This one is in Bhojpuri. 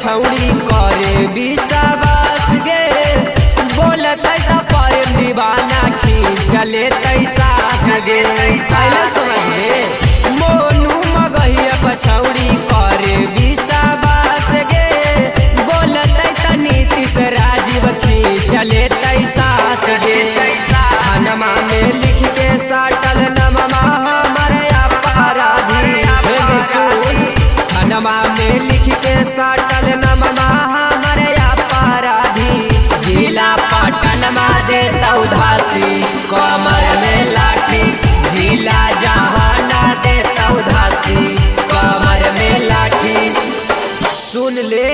पछौड़ी करे विश्वास गे बोलते तो पर दीवाना खींचले तैसास गे पहले समझ ले मोनू मगहिया पछौड़ी करे विश्वास गे बोलते तो नीतीश राजीव खींचले तैसास गे धनमा में लिख के साटल नममा हमारे अपराधी धनमा में लिख के साटल नममा हमारे अपराधी जिला पटनमा देता उदासी कमर में लाठी जिला जहाना देता उदासी कमर में लाठी सुन ले।